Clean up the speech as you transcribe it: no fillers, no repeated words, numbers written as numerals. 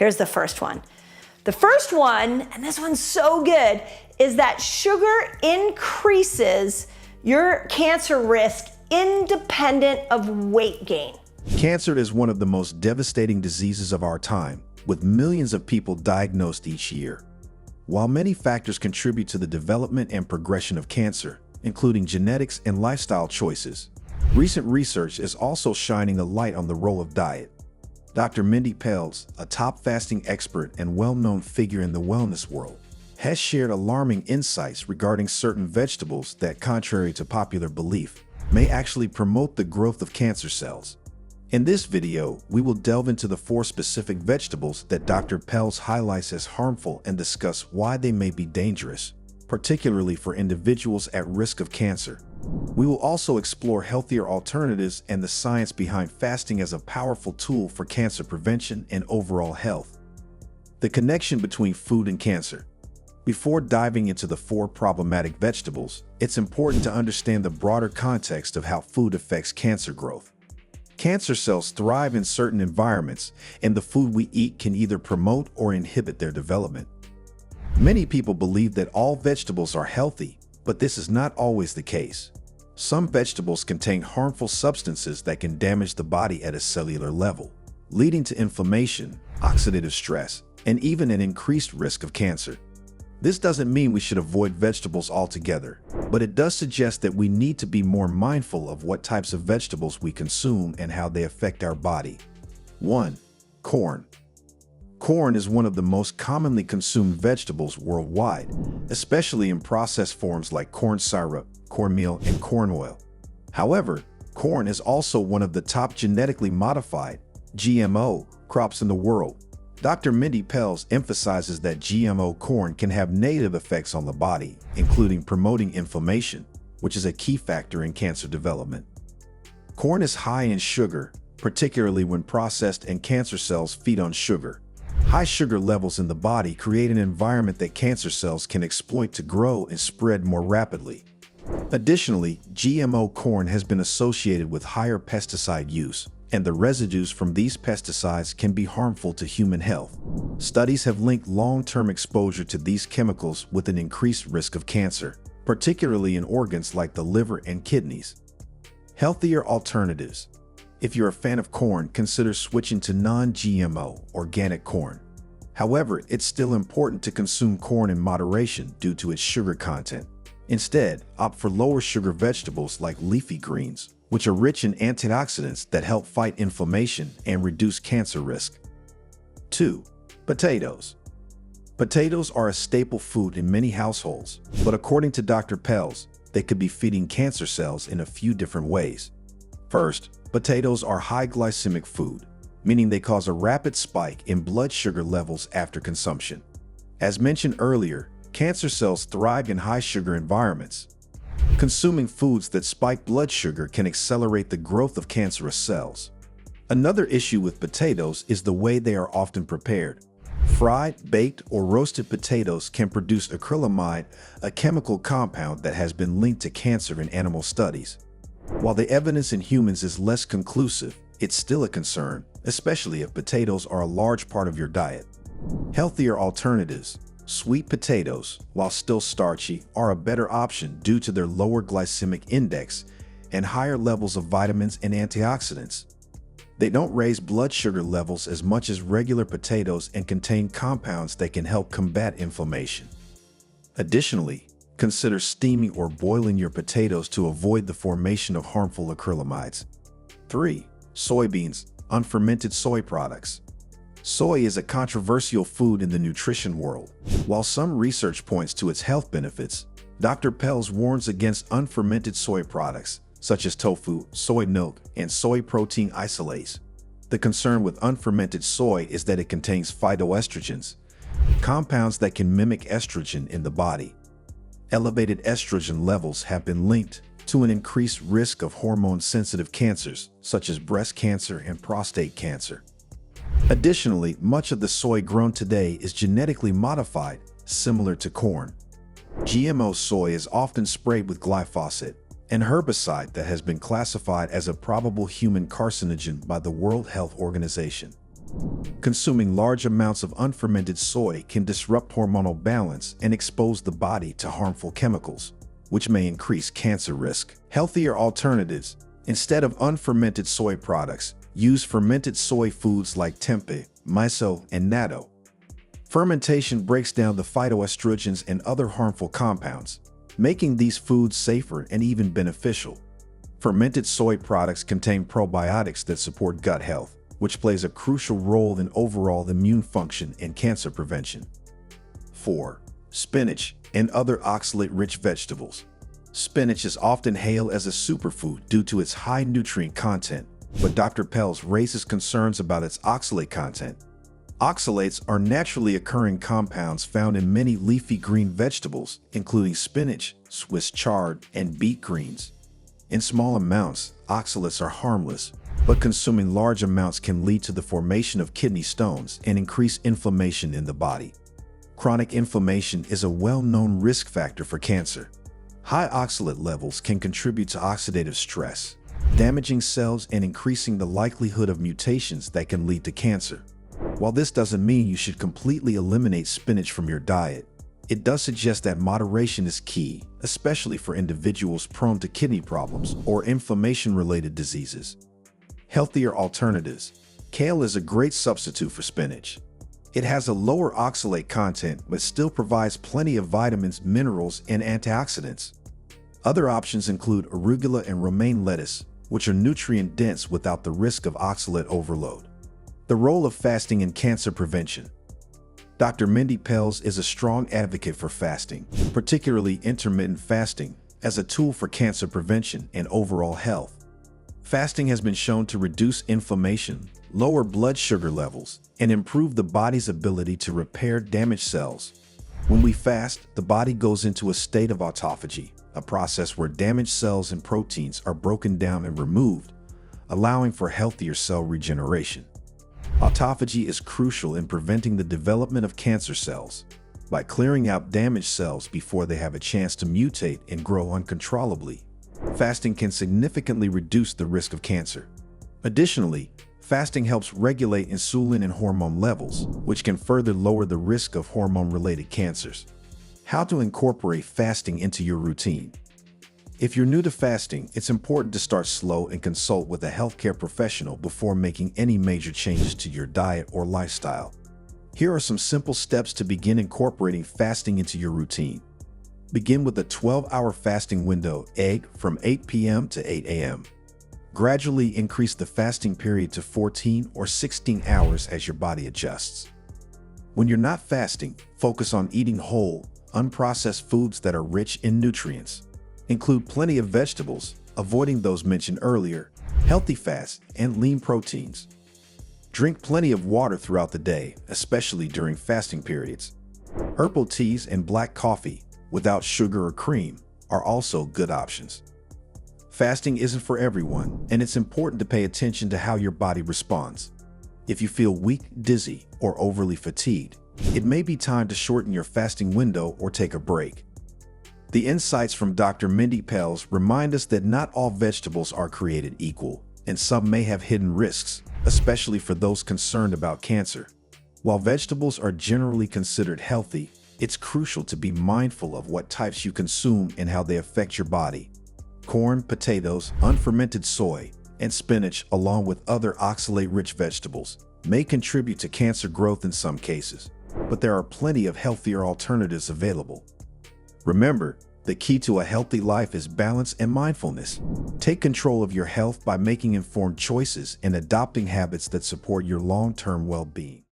Here's the first one. The first one, and this one's so good, is that sugar increases your cancer risk independent of weight gain. Cancer is one of the most devastating diseases of our time, with millions of people diagnosed each year. While many factors contribute to the development and progression of cancer, including genetics and lifestyle choices, recent research is also shining a light on the role of diet. Dr. Mindy Pelz, a top fasting expert and well-known figure in the wellness world, has shared alarming insights regarding certain vegetables that, contrary to popular belief, may actually promote the growth of cancer cells. In this video, we will delve into the 4 specific vegetables that Dr. Pelz highlights as harmful and discuss why they may be dangerous, particularly for individuals at risk of cancer. We will also explore healthier alternatives and the science behind fasting as a powerful tool for cancer prevention and overall health. The connection between food and cancer. Before diving into the 4 problematic vegetables, it's important to understand the broader context of how food affects cancer growth. Cancer cells thrive in certain environments, and the food we eat can either promote or inhibit their development. Many people believe that all vegetables are healthy, but this is not always the case. Some vegetables contain harmful substances that can damage the body at a cellular level, leading to inflammation, oxidative stress, and even an increased risk of cancer. This doesn't mean we should avoid vegetables altogether, but it does suggest that we need to be more mindful of what types of vegetables we consume and how they affect our body. 1. Corn. Corn is one of the most commonly consumed vegetables worldwide, especially in processed forms like corn syrup, cornmeal, and corn oil. However, corn is also one of the top genetically modified (GMO) crops in the world. Dr. Mindy Pelz emphasizes that GMO corn can have negative effects on the body, including promoting inflammation, which is a key factor in cancer development. Corn is high in sugar, particularly when processed, and cancer cells feed on sugar. High sugar levels in the body create an environment that cancer cells can exploit to grow and spread more rapidly. Additionally, GMO corn has been associated with higher pesticide use, and the residues from these pesticides can be harmful to human health. Studies have linked long-term exposure to these chemicals with an increased risk of cancer, particularly in organs like the liver and kidneys. Healthier alternatives. If you're a fan of corn, consider switching to non-GMO, organic corn. However, it's still important to consume corn in moderation due to its sugar content. Instead, opt for lower sugar vegetables like leafy greens, which are rich in antioxidants that help fight inflammation and reduce cancer risk. 2. Potatoes. Potatoes are a staple food in many households, but according to Dr. Pelz, they could be feeding cancer cells in a few different ways. First, potatoes are high glycemic food, meaning they cause a rapid spike in blood sugar levels after consumption. As mentioned earlier, cancer cells thrive in high sugar environments. Consuming foods that spike blood sugar can accelerate the growth of cancerous cells. Another issue with potatoes is the way they are often prepared. Fried, baked, or roasted potatoes can produce acrylamide, a chemical compound that has been linked to cancer in animal studies. While the evidence in humans is less conclusive, it's still a concern, especially if potatoes are a large part of your diet. Healthier alternatives. Sweet potatoes, while still starchy, are a better option due to their lower glycemic index and higher levels of vitamins and antioxidants. They don't raise blood sugar levels as much as regular potatoes and contain compounds that can help combat inflammation. Additionally, consider steaming or boiling your potatoes to avoid the formation of harmful acrylamides. 3. Soybeans, unfermented soy products. Soy is a controversial food in the nutrition world. While some research points to its health benefits, Dr. Pelz warns against unfermented soy products, such as tofu, soy milk, and soy protein isolase. The concern with unfermented soy is that it contains phytoestrogens, compounds that can mimic estrogen in the body. Elevated estrogen levels have been linked to an increased risk of hormone-sensitive cancers, such as breast cancer and prostate cancer. Additionally, much of the soy grown today is genetically modified, similar to corn. GMO soy is often sprayed with glyphosate, an herbicide that has been classified as a probable human carcinogen by the World Health Organization. Consuming large amounts of unfermented soy can disrupt hormonal balance and expose the body to harmful chemicals, which may increase cancer risk. Healthier alternatives. Instead of unfermented soy products, use fermented soy foods like tempeh, miso, and natto. Fermentation breaks down the phytoestrogens and other harmful compounds, making these foods safer and even beneficial. Fermented soy products contain probiotics that support gut health, which plays a crucial role in overall immune function and cancer prevention. 4. Spinach and other oxalate-rich vegetables. Spinach is often hailed as a superfood due to its high nutrient content, but Dr. Pelz raises concerns about its oxalate content. Oxalates are naturally occurring compounds found in many leafy green vegetables, including spinach, Swiss chard, and beet greens. In small amounts, oxalates are harmless, but consuming large amounts can lead to the formation of kidney stones and increase inflammation in the body. Chronic inflammation is a well-known risk factor for cancer. High oxalate levels can contribute to oxidative stress, damaging cells and increasing the likelihood of mutations that can lead to cancer. While this doesn't mean you should completely eliminate spinach from your diet, it does suggest that moderation is key, especially for individuals prone to kidney problems or inflammation-related diseases. Healthier alternatives. Kale is a great substitute for spinach. It has a lower oxalate content but still provides plenty of vitamins, minerals, and antioxidants. Other options include arugula and romaine lettuce, which are nutrient-dense without the risk of oxalate overload. The role of fasting in cancer prevention. Dr. Mindy Pelz is a strong advocate for fasting, particularly intermittent fasting, as a tool for cancer prevention and overall health. Fasting has been shown to reduce inflammation, lower blood sugar levels, and improve the body's ability to repair damaged cells. When we fast, the body goes into a state of autophagy, a process where damaged cells and proteins are broken down and removed, allowing for healthier cell regeneration. Autophagy is crucial in preventing the development of cancer cells. By clearing out damaged cells before they have a chance to mutate and grow uncontrollably, fasting can significantly reduce the risk of cancer. Additionally, fasting helps regulate insulin and hormone levels, which can further lower the risk of hormone-related cancers. How to incorporate fasting into your routine. If you're new to fasting, it's important to start slow and consult with a healthcare professional before making any major changes to your diet or lifestyle. Here are some simple steps to begin incorporating fasting into your routine. Begin with a 12-hour fasting window, from 8 p.m. to 8 a.m. Gradually increase the fasting period to 14 or 16 hours as your body adjusts. When you're not fasting, focus on eating whole, unprocessed foods that are rich in nutrients. Include plenty of vegetables, avoiding those mentioned earlier, healthy fats, and lean proteins. Drink plenty of water throughout the day, especially during fasting periods. Herbal teas and black coffee, without sugar or cream, are also good options. Fasting isn't for everyone, and it's important to pay attention to how your body responds. If you feel weak, dizzy, or overly fatigued, it may be time to shorten your fasting window or take a break. The insights from Dr. Mindy Pelz remind us that not all vegetables are created equal, and some may have hidden risks, especially for those concerned about cancer. While vegetables are generally considered healthy, it's crucial to be mindful of what types you consume and how they affect your body. Corn, potatoes, unfermented soy, and spinach, along with other oxalate-rich vegetables, may contribute to cancer growth in some cases, but there are plenty of healthier alternatives available. Remember, the key to a healthy life is balance and mindfulness. Take control of your health by making informed choices and adopting habits that support your long-term well-being.